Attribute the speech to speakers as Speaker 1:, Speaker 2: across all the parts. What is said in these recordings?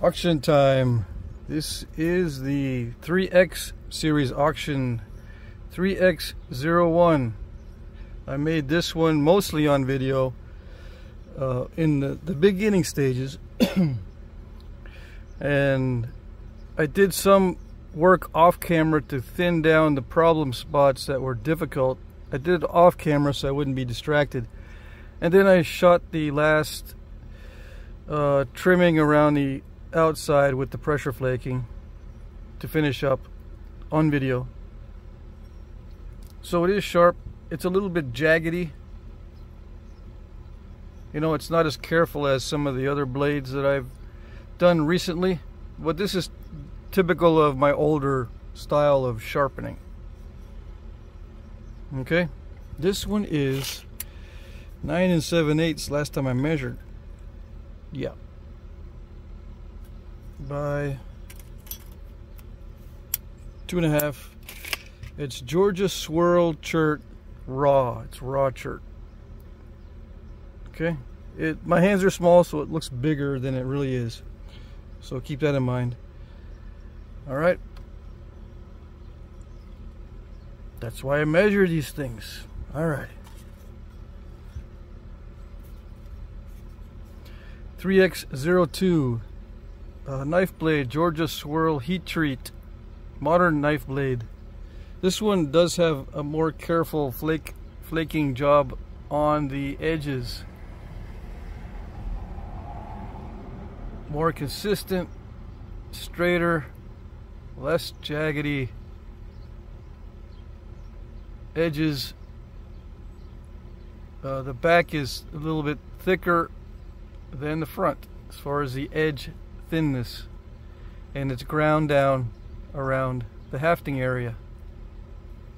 Speaker 1: Auction time. This is the 3X series auction, 3X01. I made this one mostly on video in the beginning stages and I did some work off camera to thin down the problem spots that were difficult. I did it off camera so I wouldn't be distracted, and then I shot the last trimming around the outside with the pressure flaking to finish up on video. So it is sharp. It's a little bit jaggedy. You know, it's not as careful as some of the other blades that I've done recently, but this is typical of my older style of sharpening. Okay, this one is 9 7/8 last time I measured. Yeah, by 2.5. It's Georgia Swirl Chert raw. It's raw chert. Okay, my hands are small, so it looks bigger than it really is. So keep that in mind. All right. That's why I measure these things. All right. 3X02 knife blade, Georgia Swirl heat treat, modern knife blade. This one does have a more careful flaking job on the edges. More consistent, straighter, less jaggedy edges. The back is a little bit thicker than the front as far as the edge thinness, and it's ground down around the hafting area,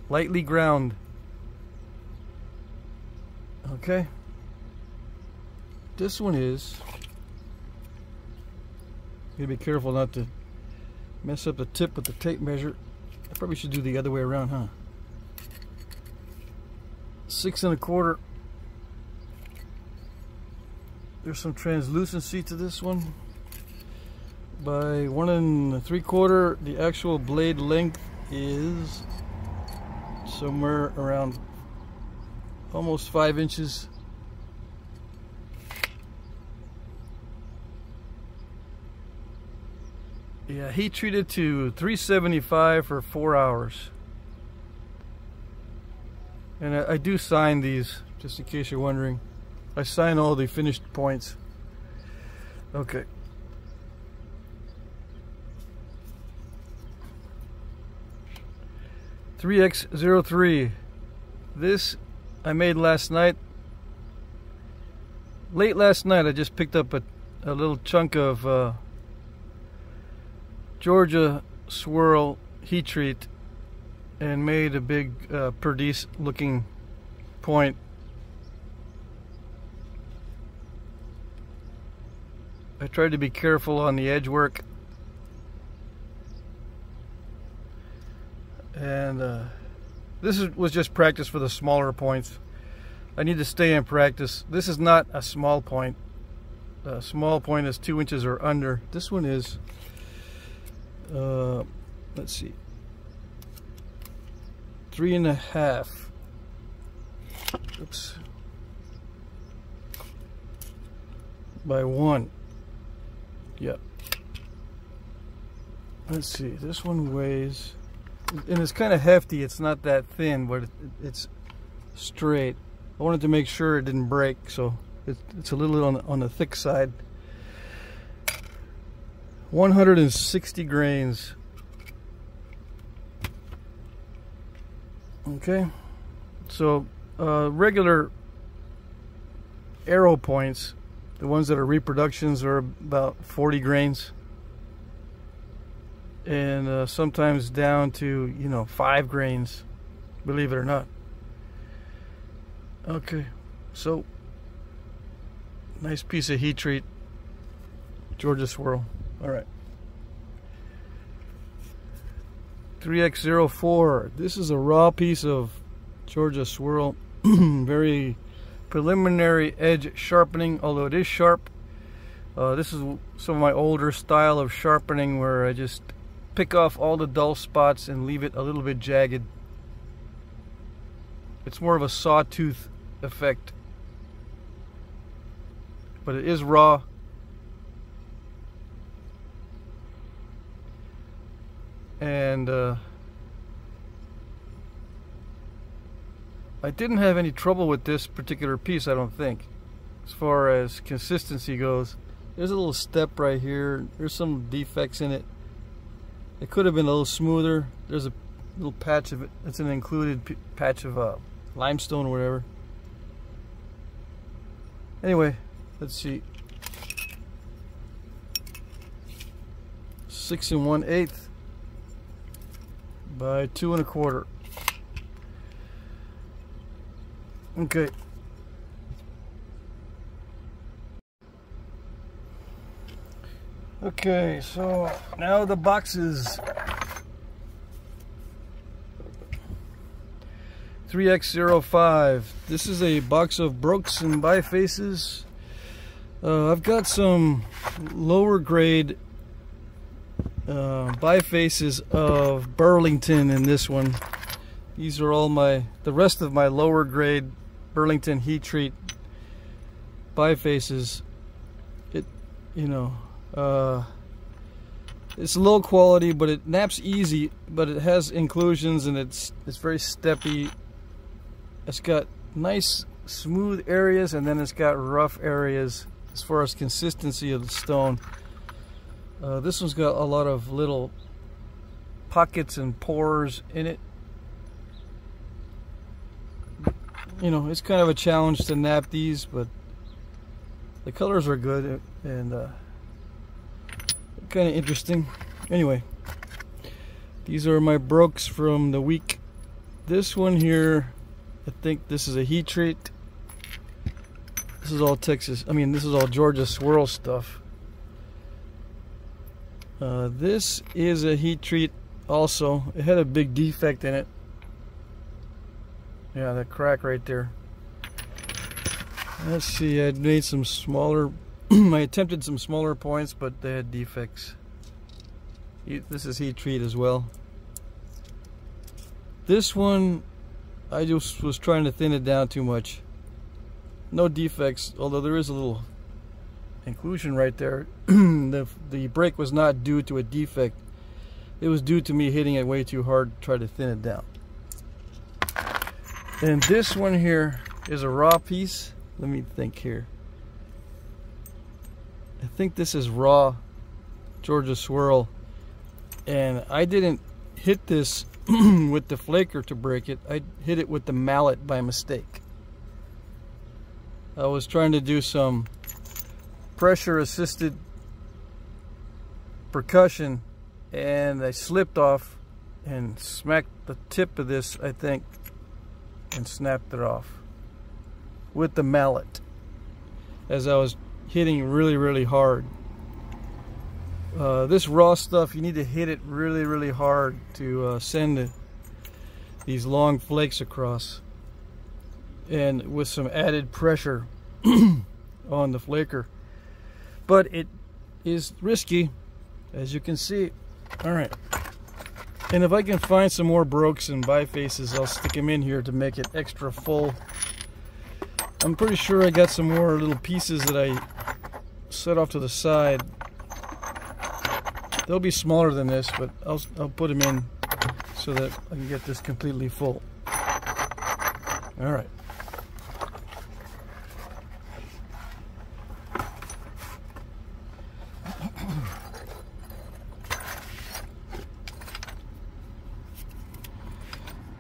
Speaker 1: lightly ground. Okay, this one is, you gotta be careful not to mess up the tip with the tape measure. I probably should do the other way around, huh? 6 1/4. There's some translucency to this one. By 1 3/4, the actual blade length is somewhere around almost 5 inches. Yeah, heat treated to 375 for 4 hours. And I do sign these, just in case you're wondering. I sign all the finished points. Okay. .3X03. This I made last night. Late last night I just picked up a little chunk of Georgia Swirl heat treat and made a big perdice looking point. I tried to be careful on the edge work, and this was just practice for the smaller points. I need to stay in practice. This is not a small point. A small point is 2 inches or under. This one is let's see, 3.5. Oops. By 1. Yep. Let's see, this one weighs, and it's kind of hefty. It's not that thin, but it's straight. I wanted to make sure it didn't break, so it's a little on the thick side. 160 grains. Okay, so regular arrow points, the ones that are reproductions, are about 40 grains, and sometimes down to, you know, 5 grains, believe it or not. Okay, so nice piece of heat treat, Georgia Swirl. All right. 3X04. This is a raw piece of Georgia Swirl. Very preliminary edge sharpening, although it is sharp. This is some of my older style of sharpening where I just pick off all the dull spots and leave it a little bit jagged. It's more of a sawtooth effect, but it is raw. And I didn't have any trouble with this particular piece, I don't think, as far as consistency goes. There's a little step right here. There's some defects in it. It could have been a little smoother. There's a little patch of it. It's an included patch of limestone or whatever. Anyway, let's see. 6 1/8 by 2 1/4. Okay. Okay, so now the boxes. 3x05. This is a box of brooks and bifaces. I've got some lower grade bifaces of Burlington in this one. These are all the rest of my lower grade Burlington heat treat bifaces. It's low quality, but it naps easy, but it has inclusions and it's very steppy. It's got nice smooth areas and then it's got rough areas as far as consistency of the stone. This one's got a lot of little pockets and pores in it. It's kind of a challenge to nap these, but the colors are good and kind of interesting. Anyway, these are my brooks from the week. This one here, I think this is a heat treat. This is all Texas. This is all Georgia swirl stuff. This is a heat treat also. It had a big defect in it. Yeah, that crack right there. Let's see, I made some smaller I attempted some smaller points, but they had defects. This is heat treat as well. This one, I just was trying to thin it down too much. No defects, although there is a little inclusion right there. The break was not due to a defect. It was due to me hitting it way too hard to try to thin it down. And this one here is a raw piece. Let me think here. I think this is raw Georgia swirl, and I didn't hit this with the flaker to break it. I hit it with the mallet by mistake. I was trying to do some pressure assisted percussion and I slipped off and smacked the tip of this, I think, and snapped it off with the mallet as I was hitting really hard. This raw stuff, you need to hit it really hard to send these long flakes across, and with some added pressure on the flaker. But it is risky, as you can see. Alright, and if I can find some more brokes and bifaces, I'll stick them in here to make it extra full. I'm pretty sure I got some more little pieces that I set off to the side. They'll be smaller than this, but I'll put them in so that I can get this completely full. All right.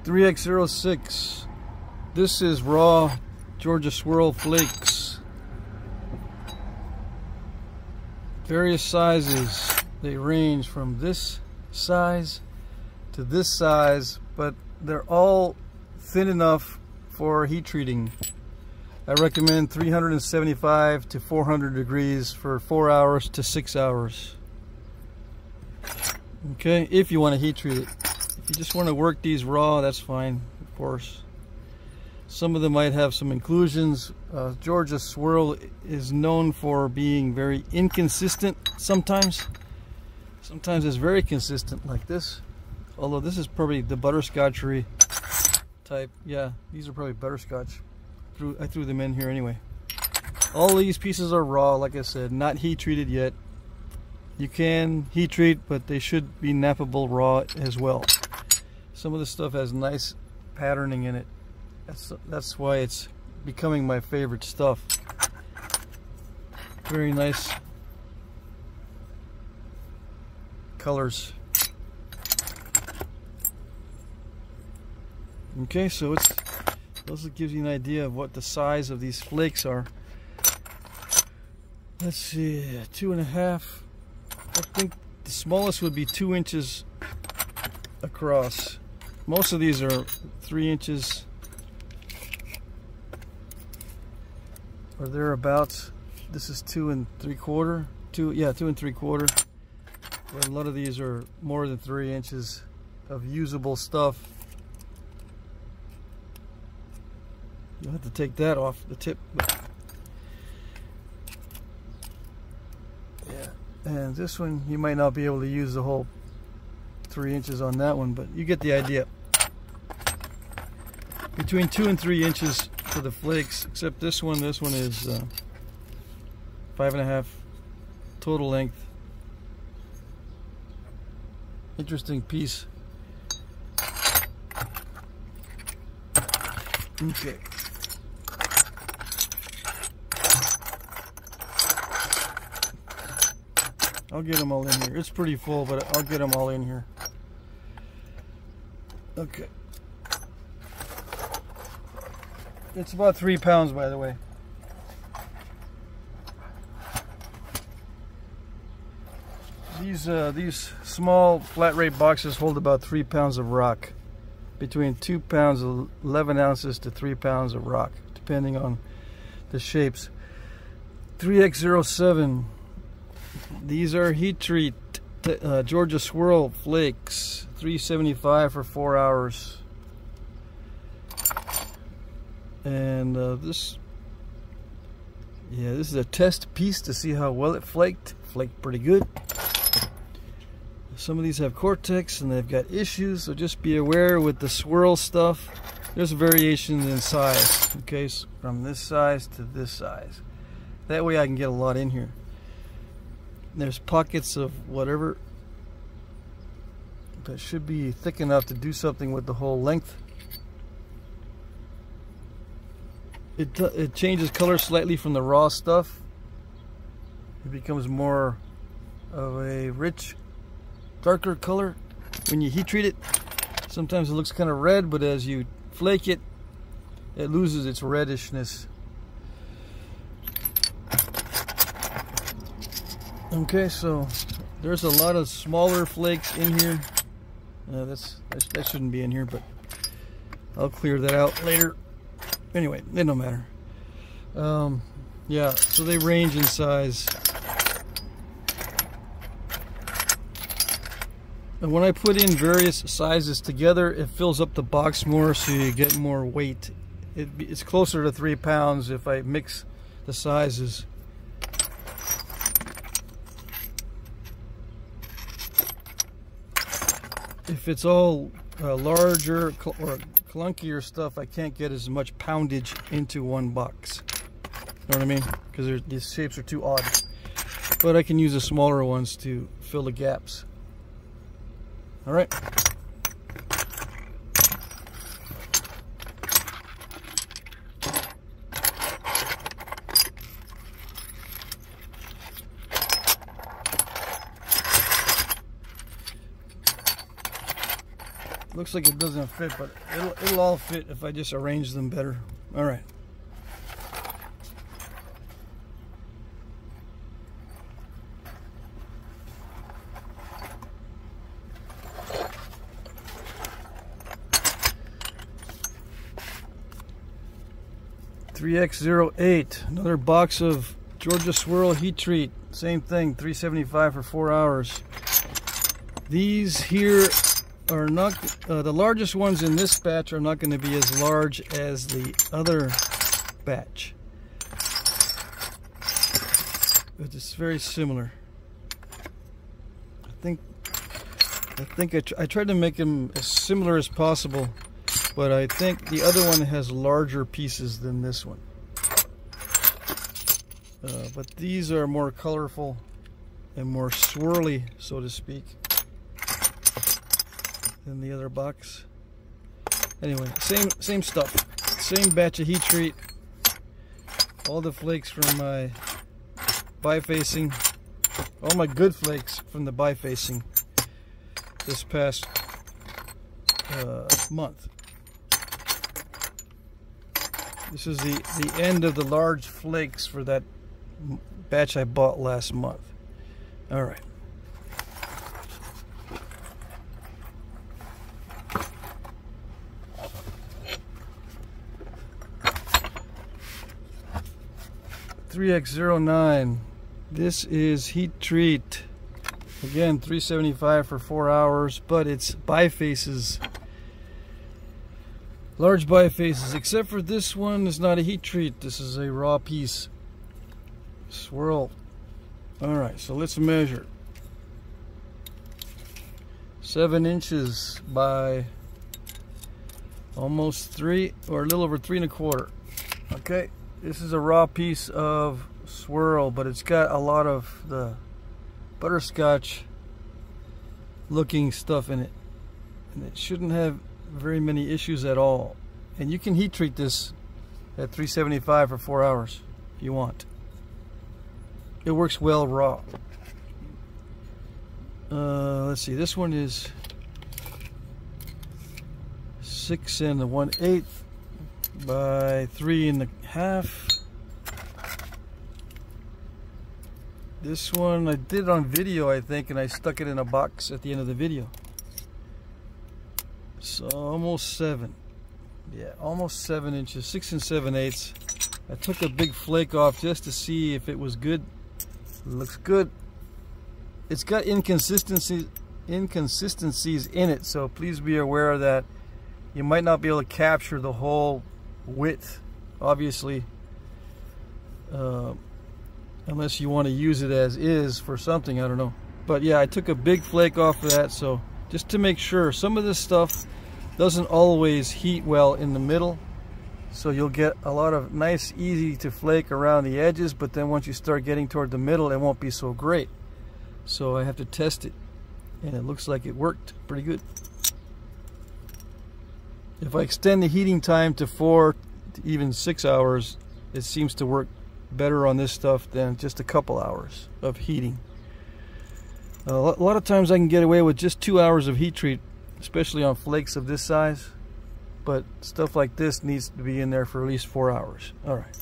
Speaker 1: .3x06. This is raw Georgia swirl flakes. Various sizes. They range from this size to this size, but they're all thin enough for heat treating. I recommend 375 to 400 degrees for 4 hours to 6 hours. Okay, if you want to heat treat it. If you just want to work these raw, that's fine, of course. Some of them might have some inclusions. Georgia Swirl is known for being very inconsistent sometimes. Sometimes it's very consistent like this. Although this is probably the butterscotchery type. Yeah, these are probably butterscotch. I threw them in here anyway. All these pieces are raw, like I said, not heat treated yet. You can heat treat, but they should be nappable raw as well. Some of the stuff has nice patterning in it. That's why it's becoming my favorite stuff. Very nice colors. Okay, so it also gives you an idea of what the size of these flakes are. Let's see, 2.5. I think the smallest would be 2 inches across. Most of these are 3 inches or thereabouts. This is 2 3/4. 2 3/4. But a lot of these are more than 3 inches of usable stuff. You'll have to take that off the tip. Yeah, and this one you might not be able to use the whole 3 inches on that one, but you get the idea. Between 2 and 3 inches for the flakes, except this one is 5.5 total length. Interesting piece. Okay. I'll get them all in here. It's pretty full, but I'll get them all in here. Okay. It's about 3 pounds, by the way. These small flat rate boxes hold about 3 pounds of rock. Between 2 pounds, 11 ounces to 3 pounds of rock, depending on the shapes. 3X07. These are heat treat Georgia Swirl flakes. $3.75 for 4 hours. And this is a test piece to see how well it flaked. Flaked pretty good. Some of these have cortex and they've got issues, so just be aware with the swirl stuff. There's variations in size. Okay, so from this size to this size. That way I can get a lot in here. There's pockets of whatever that should be thick enough to do something with the whole length. It changes color slightly from the raw stuff. It becomes more of a rich, darker color when you heat treat it. Sometimes it looks kind of red, but as you flake it, it loses its reddishness. Okay, so there's a lot of smaller flakes in here. That shouldn't be in here, but I'll clear that out later. Anyway, it don't matter. Yeah, so they range in size. And when I put in various sizes together, it fills up the box more, so you get more weight. It's closer to 3 pounds if I mix the sizes. If it's all larger or clunkier stuff, I can't get as much poundage into one box. You know what I mean? Because these shapes are too odd. But I can use the smaller ones to fill the gaps. All right. Looks like it doesn't fit, but it'll all fit if I just arrange them better. All right. $3X08, another box of Georgia Swirl heat treat. Same thing, $3.75 for 4 hours. These here are not, the largest ones in this batch are not going to be as large as the other batch. But it's very similar. I tried to make them as similar as possible, but I think the other one has larger pieces than this one. But these are more colorful and more swirly, so to speak, than the other box. Anyway, same stuff, same batch of heat treat. All the flakes from my bifacing, all my good flakes from the bifacing this past month. This is the end of the large flakes for that batch I bought last month. All right. $3X09. This is heat treat. Again, $3.75 for 4 hours, but it's bifaces. Large bifaces, except for this one is not a heat treat. This is a raw piece. Swirl. Alright, so let's measure. 7 inches by almost 3, or a little over 3 1/4. Okay, this is a raw piece of swirl, but it's got a lot of the butterscotch looking stuff in it, and it shouldn't have very many issues at all. And you can heat treat this at $3.75 for 4 hours if you want. It works well raw. Let's see, this one is 6 1/8 by 3 1/2. This one I did on video, I think, and I stuck it in a box at the end of the video. So almost 7. Yeah, almost 7 inches, 6 7/8. I took a big flake off just to see if it was good. It looks good. It's got inconsistencies in it, so please be aware that you might not be able to capture the whole width, obviously, unless you want to use it as is for something, I don't know. But yeah, I took a big flake off of that, so just to make sure. Some of this stuff doesn't always heat well in the middle, so you'll get a lot of nice, easy to flake around the edges, but then once you start getting toward the middle, it won't be so great. So I have to test it, and it looks like it worked pretty good. If I extend the heating time to 4 to even 6 hours, it seems to work better on this stuff than just a couple hours of heating. A lot of times I can get away with just 2 hours of heat treat, especially on flakes of this size, but stuff like this needs to be in there for at least 4 hours. All right,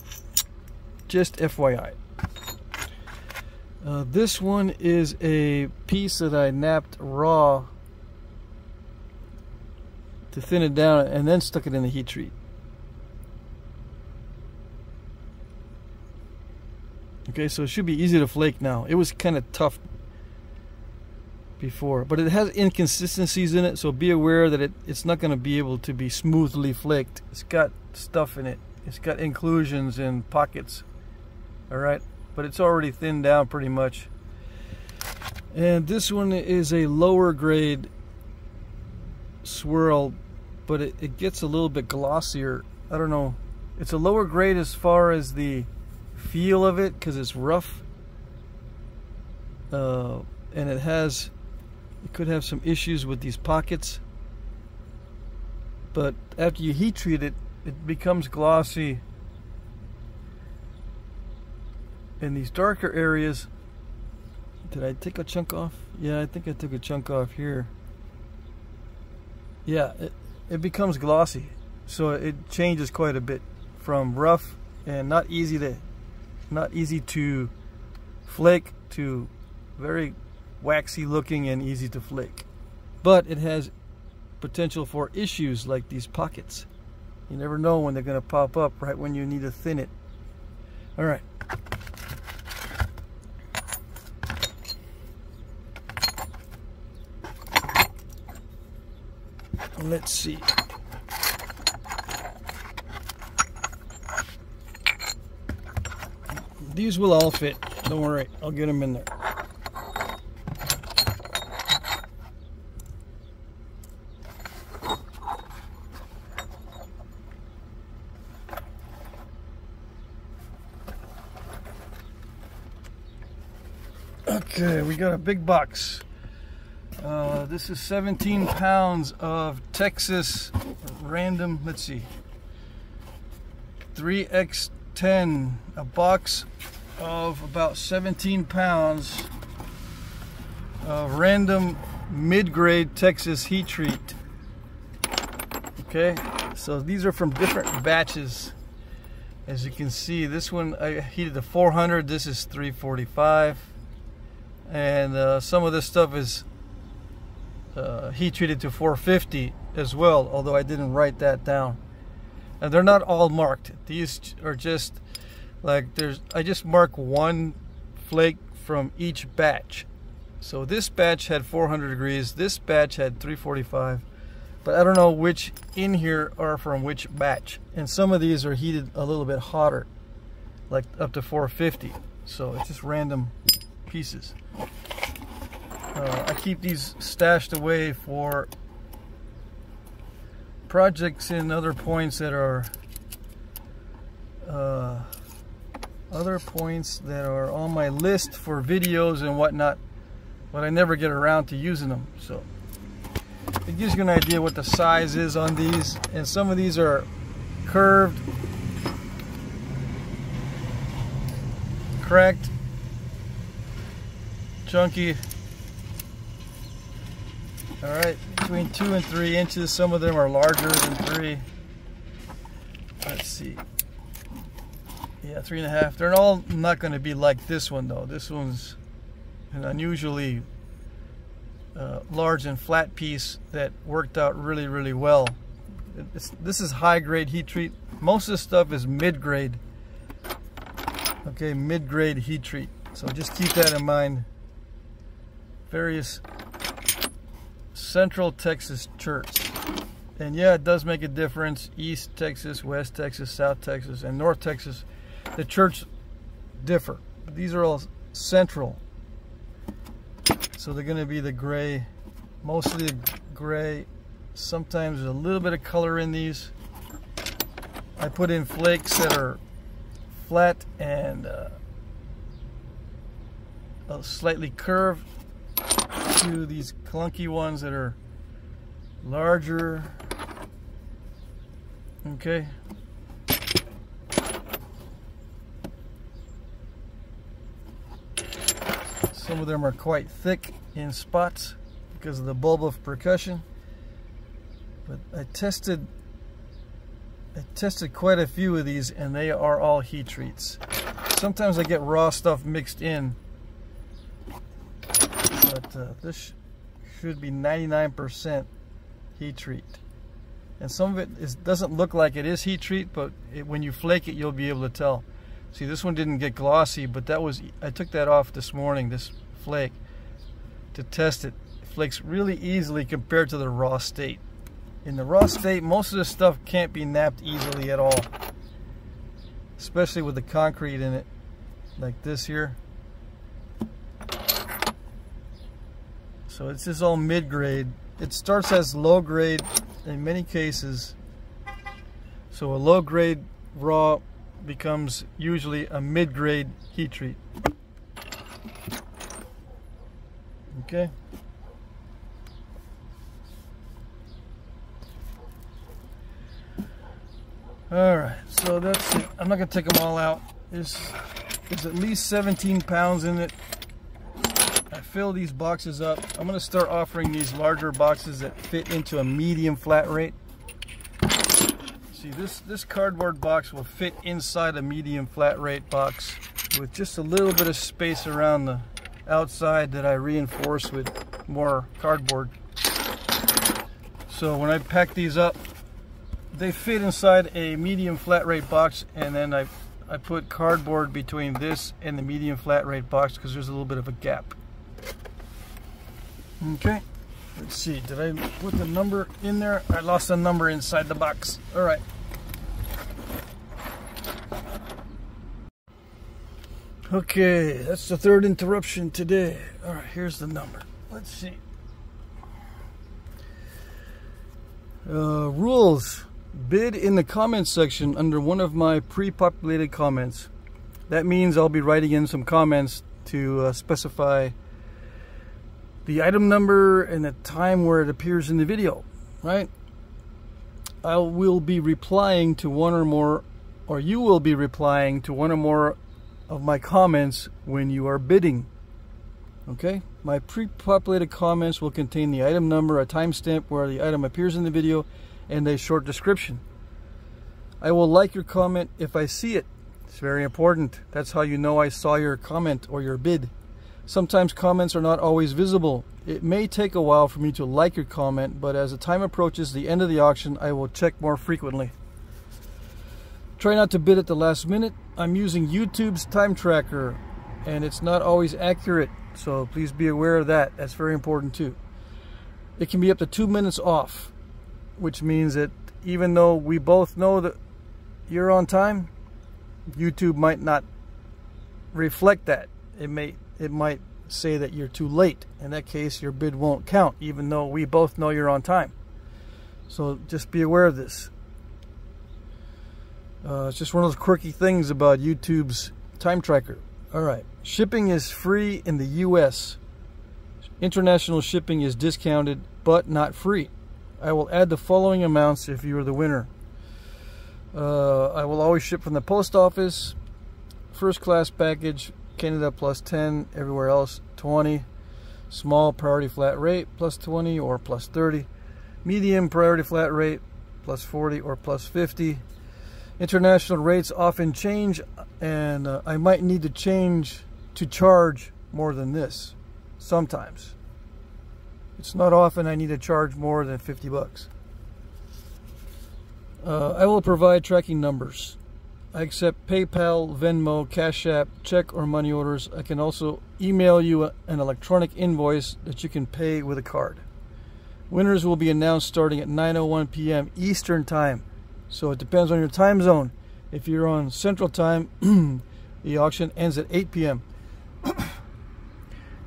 Speaker 1: just FYI. This one is a piece that I napped raw to thin it down and then stuck it in the heat treat. Okay, so it should be easy to flake now. It was kind of tough before, but it has inconsistencies in it, so be aware that it's not going to be able to be smoothly flaked. It's got stuff in it. It's got inclusions and pockets. Alright, but it's already thinned down pretty much. And this one is a lower grade swirl, but it gets a little bit glossier. I don't know. It's a lower grade as far as the feel of it, because it's rough, and it could have some issues with these pockets, but after you heat treat it, it becomes glossy in these darker areas. Did I take a chunk off? Yeah, I think I took a chunk off here. Yeah, it becomes glossy, so it changes quite a bit from rough and not easy to flake to very waxy looking and easy to flake. But it has potential for issues like these pockets. You never know when they're going to pop up right when you need to thin it. All right. Let's see. These will all fit. Don't worry, I'll get them in there. Okay, we got a big box. This is 17 pounds of Texas random, let's see, 3x10, a box of about 17 pounds of random mid-grade Texas heat treat. Okay, so these are from different batches. As you can see, this one I heated to 400, this is 345. And some of this stuff is heat treated to 450 as well, although I didn't write that down. And they're not all marked. These are just like I just mark one flake from each batch. So this batch had 400 degrees, this batch had 345, but I don't know which in here are from which batch. And some of these are heated a little bit hotter, like up to 450. So it's just random pieces. I keep these stashed away for projects in other points that are on my list for videos and whatnot, but I never get around to using them. So it gives you an idea what the size is on these. And some of these are curved, cracked, chunky. All right, between 2 and 3 inches. Some of them are larger than 3. Let's see. Yeah, 3.5. They're all not going to be like this one though. This one's an unusually large and flat piece that worked out really, really well. This is high-grade heat treat. Most of this stuff is mid-grade. Okay, mid-grade heat treat. So just keep that in mind. Various Central Texas church. And yeah, it does make a difference. East Texas, West Texas, South Texas, and North Texas. The church differ. These are all central. So they're going to be the gray, mostly the gray. Sometimes there's a little bit of color in these. I put in flakes that are flat and slightly curved, to these clunky ones that are larger. Okay. Some of them are quite thick in spots because of the bulb of percussion. But I tested quite a few of these and they are all heat treats. Sometimes I get raw stuff mixed in. But this should be 99% heat treat. And some of it doesn't look like it is heat treat, but when you flake it, you'll be able to tell. See, this one didn't get glossy, but I took that off this morning, this flake, to test it. It flakes really easily compared to the raw state. In the raw state, most of this stuff can't be napped easily at all, especially with the concrete in it, like this here. So it's just all mid-grade. It starts as low-grade in many cases. So a low-grade raw becomes usually a mid-grade heat treat. Okay. All right, so that's it. I'm not gonna take them all out. There's at least 17 pounds in it. I fill these boxes up. I'm going to start offering these larger boxes that fit into a medium flat rate. See, this cardboard box will fit inside a medium flat rate box with just a little bit of space around the outside that I reinforce with more cardboard. So when I pack these up, they fit inside a medium flat rate box, and then I put cardboard between this and the medium flat rate box because there's a little bit of a gap. Okay, Let's see, did I put the number in there? I lost the number inside the box. All right. Okay, that's the third interruption today. All right, here's the number. Let's see. Rules. Bid in the comments section under one of my pre-populated comments. That means I'll be writing in some comments to specify the item number and the time where it appears in the video, right? I will be replying to one or more, or you will be replying to one or more of my comments when you are bidding. Okay, my pre-populated comments will contain the item number, a timestamp where the item appears in the video, and a short description. I will like your comment if I see it. It's very important. That's how you know I saw your comment or your bid. Sometimes comments are not always visible. It may take a while for me to like your comment, but as the time approaches the end of the auction, I will check more frequently. Try not to bid at the last minute. I'm using YouTube's time tracker, and it's not always accurate, so please be aware of that. That's very important too. It can be up to 2 minutes off, which means that even though we both know that you're on time, YouTube might not reflect that. It might say that you're too late. In that case, your bid won't count, even though we both know you're on time. So just be aware of this. It's just one of those quirky things about YouTube's time tracker. Alright, shipping is free in the US. International shipping is discounted, but not free. I will add the following amounts if you are the winner. I will always ship from the post office. First class package, Canada plus 10, everywhere else 20. Small priority flat rate plus 20 or plus 30. Medium priority flat rate plus 40 or plus 50. International rates often change, and I might need to change to charge more than this sometimes. It's not often I need to charge more than 50 bucks. I will provide tracking numbers. I accept PayPal, Venmo, Cash App, check or money orders. I can also email you an electronic invoice that you can pay with a card. Winners will be announced starting at 9:01 p.m. Eastern Time. So it depends on your time zone. If you're on Central Time, the auction ends at 8 p.m.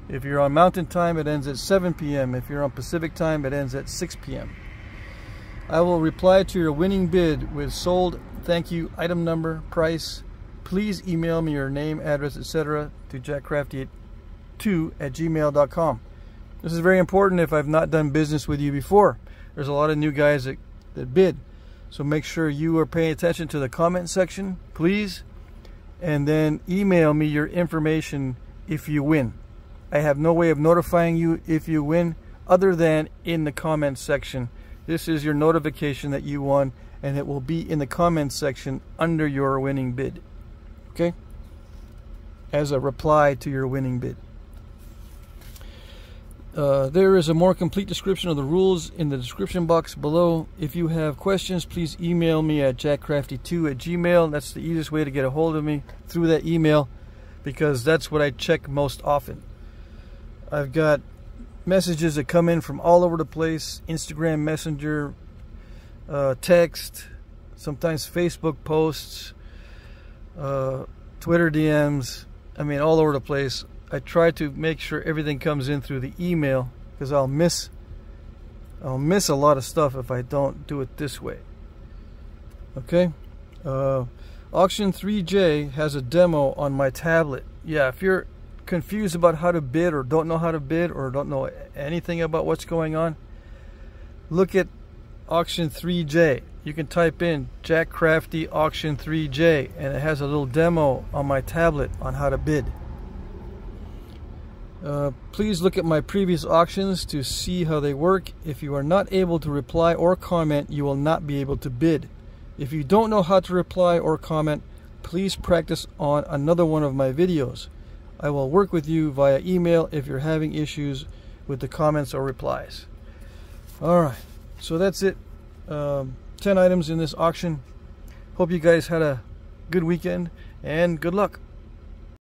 Speaker 1: If you're on Mountain Time, it ends at 7 p.m. If you're on Pacific Time, it ends at 6 p.m. I will reply to your winning bid with sold, thank you, item number, price. Please email me your name, address, etc. to jackcrafty2@gmail.com. This is very important if I've not done business with you before. There's a lot of new guys that bid. So make sure you are paying attention to the comment section, please. And then email me your information if you win. I have no way of notifying you if you win other than in the comments section. This is your notification that you won, and it will be in the comments section under your winning bid. Okay? As a reply to your winning bid. There is a more complete description of the rules in the description box below. If you have questions, please email me at jackcrafty2@gmail. That's the easiest way to get a hold of me, through that email, because that's what I check most often. I've got messages that come in from all over the place: Instagram Messenger, text, sometimes Facebook posts, Twitter DMs. I mean, all over the place. I try to make sure everything comes in through the email, because I'll miss a lot of stuff if I don't do it this way. Okay? Auction 3J has a demo on my tablet. Yeah, if you're confused about how to bid, or don't know how to bid, or don't know anything about what's going on, look at Auction 3J. You can type in Jack Crafty Auction 3J, and it has a little demo on my tablet on how to bid. Please look at my previous auctions to see how they work. If you are not able to reply or comment, you will not be able to bid. If you don't know how to reply or comment, please practice on another one of my videos. I will work with you via email if you're having issues with the comments or replies. Alright, so that's it. 10 items in this auction. Hope you guys had a good weekend, and good luck.